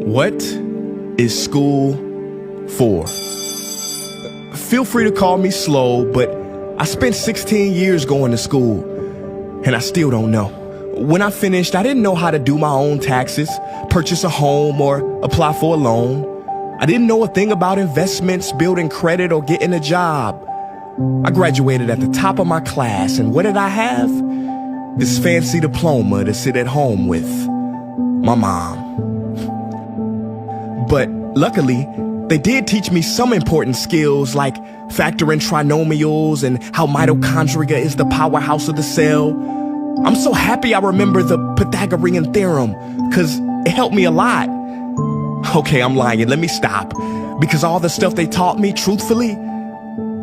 What is school for? Feel free to call me slow, but I spent 16 years going to school, and I still don't know. When I finished, I didn't know how to do my own taxes, purchase a home, or apply for a loan. I didn't know a thing about investments, building credit, or getting a job. I graduated at the top of my class, and what did I have? This fancy diploma to sit at home with my mom. But luckily, they did teach me some important skills like factoring trinomials and how mitochondria is the powerhouse of the cell. I'm so happy I remember the Pythagorean theorem, because it helped me a lot. Okay, I'm lying. Let me stop. Because all the stuff they taught me, truthfully,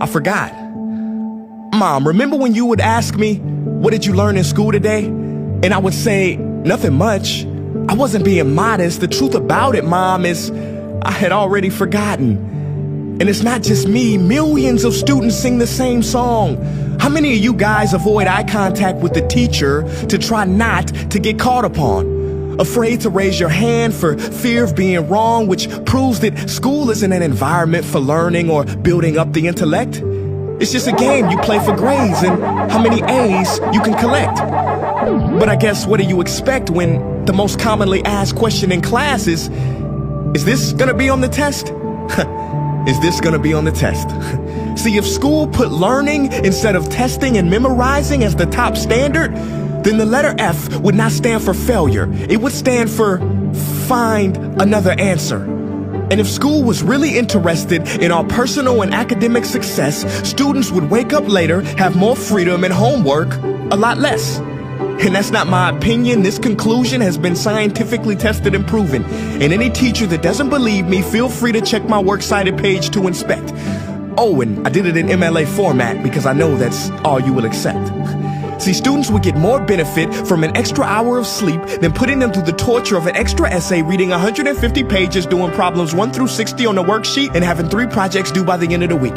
I forgot. Mom, remember when you would ask me, what did you learn in school today? And I would say, nothing much. I wasn't being modest. The truth about it, Mom, is I had already forgotten. And it's not just me. Millions of students sing the same song. How many of you guys avoid eye contact with the teacher to try not to get caught upon? Afraid to raise your hand for fear of being wrong, which proves that school isn't an environment for learning or building up the intellect. It's just a game you play for grades and how many A's you can collect. But I guess what do you expect when the most commonly asked question in class is this gonna be on the test? Is this gonna be on the test? See, if school put learning instead of testing and memorizing as the top standard, then the letter F would not stand for failure. It would stand for find another answer. And if school was really interested in our personal and academic success, students would wake up later, have more freedom, and homework a lot less. And that's not my opinion. This conclusion has been scientifically tested and proven. And any teacher that doesn't believe me, feel free to check my works cited page to inspect. Oh, and I did it in MLA format because I know that's all you will accept. See, students would get more benefit from an extra hour of sleep than putting them through the torture of an extra essay, reading 150 pages, doing problems 1 through 60 on the worksheet, and having 3 projects due by the end of the week.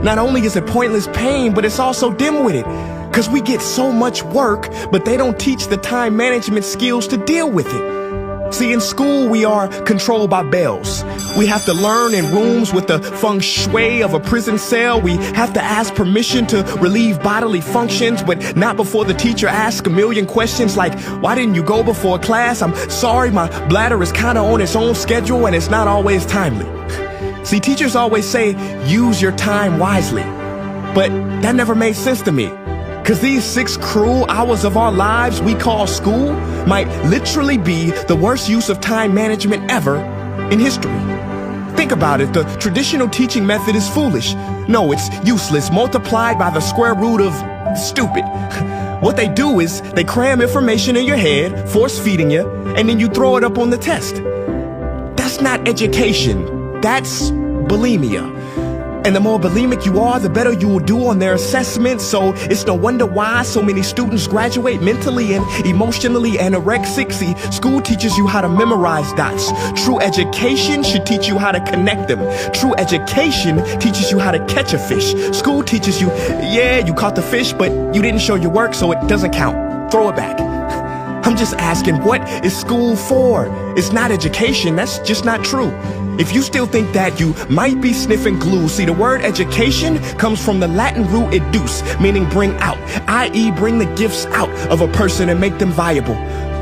Not only is it pointless pain, but it's also dim-witted. Because we get so much work, but they don't teach the time management skills to deal with it. See, in school, we are controlled by bells. We have to learn in rooms with the feng shui of a prison cell. We have to ask permission to relieve bodily functions, but not before the teacher asks a million questions like, why didn't you go before class? I'm sorry, my bladder is kind of on its own schedule and it's not always timely. See, teachers always say, use your time wisely. But that never made sense to me. Because these 6 cruel hours of our lives we call school might literally be the worst use of time management ever in history. Think about it. The traditional teaching method is foolish. No, it's useless, multiplied by the square root of stupid. What they do is they cram information in your head, force feeding you, and then you throw it up on the test. That's not education. That's bulimia. And the more bulimic you are, the better you will do on their assessments. So it's no wonder why so many students graduate mentally and emotionally anorexic. See, school teaches you how to memorize dots. True education should teach you how to connect them. True education teaches you how to catch a fish. School teaches you, yeah, you caught the fish, but you didn't show your work, so it doesn't count. Throw it back. I'm just asking, what is school for? It's not education. That's just not true. If you still think that, you might be sniffing glue. See, the word education comes from the Latin root educe, meaning bring out, i.e. bring the gifts out of a person and make them viable.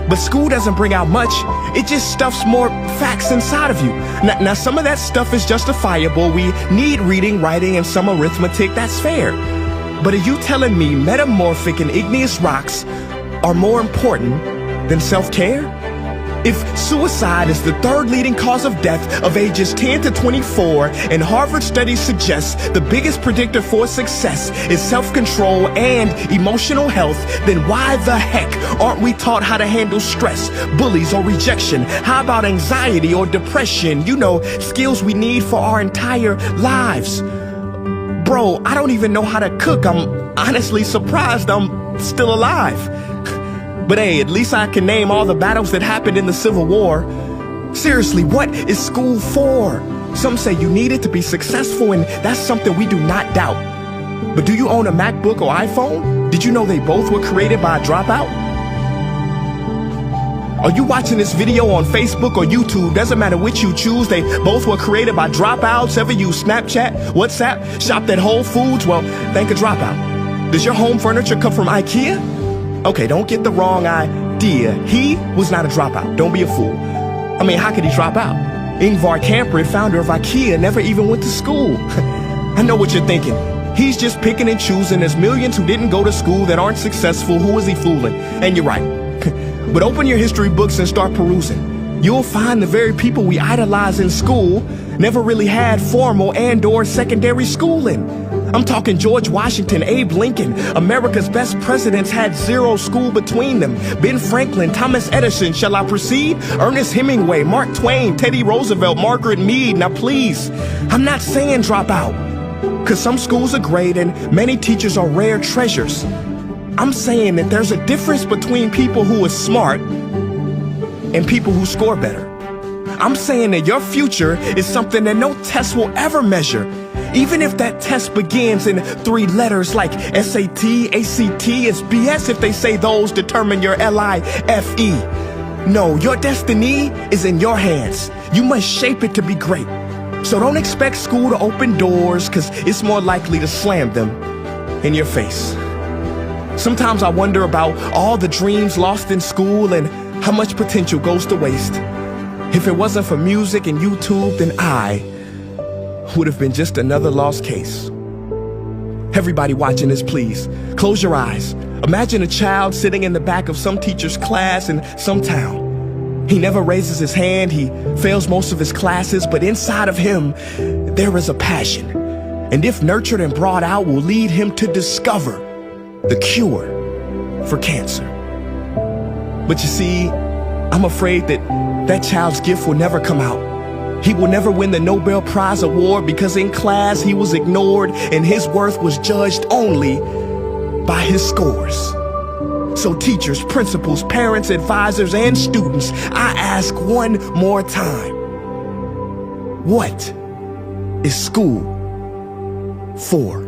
But school doesn't bring out much. It just stuffs more facts inside of you. Now, some of that stuff is justifiable. We need reading, writing, and some arithmetic. That's fair. But are you telling me metamorphic and igneous rocks are more important than self-care? If suicide is the 3rd leading cause of death of ages 10 to 24, and Harvard studies suggest the biggest predictor for success is self-control and emotional health, then why the heck aren't we taught how to handle stress, bullies, or rejection? How about anxiety or depression? You know, skills we need for our entire lives. Bro, I don't even know how to cook. I'm honestly surprised I'm still alive. But hey, at least I can name all the battles that happened in the Civil War. Seriously, what is school for? Some say you need it to be successful, and that's something we do not doubt. But do you own a MacBook or iPhone? Did you know they both were created by a dropout? Are you watching this video on Facebook or YouTube? Doesn't matter which you choose. They both were created by dropouts. Ever use Snapchat, WhatsApp, shopped at Whole Foods? Well, thank a dropout. Does your home furniture come from IKEA? Okay, don't get the wrong idea. He was not a dropout. Don't be a fool. I mean, how could he drop out? Ingvar Kamprad, founder of IKEA, never even went to school. I know what you're thinking. He's just picking and choosing. There's millions who didn't go to school that aren't successful. Who is he fooling? And you're right. But open your history books and start perusing. You'll find the very people we idolize in school never really had formal and/or secondary schooling. I'm talking George Washington, Abe Lincoln. America's best presidents had zero school between them. Ben Franklin, Thomas Edison, shall I proceed? Ernest Hemingway, Mark Twain, Teddy Roosevelt, Margaret Mead. Now please, I'm not saying drop out, because some schools are great and many teachers are rare treasures. I'm saying that there's a difference between people who are smart and people who score better. I'm saying that your future is something that no test will ever measure. Even if that test begins in 3 letters like SAT, ACT, it's BS if they say those determine your LIFE. No, your destiny is in your hands. You must shape it to be great. So don't expect school to open doors, because it's more likely to slam them in your face. Sometimes I wonder about all the dreams lost in school and how much potential goes to waste. If it wasn't for music and YouTube, then I would have been just another lost case. Everybody watching this, please, close your eyes. Imagine a child sitting in the back of some teacher's class in some town. He never raises his hand, he fails most of his classes, but inside of him, there is a passion. And if nurtured and brought out, will lead him to discover the cure for cancer. But you see, I'm afraid that that child's gift will never come out. He will never win the Nobel Prize award because in class he was ignored and his worth was judged only by his scores. So teachers, principals, parents, advisors, and students, I ask one more time, what is school for?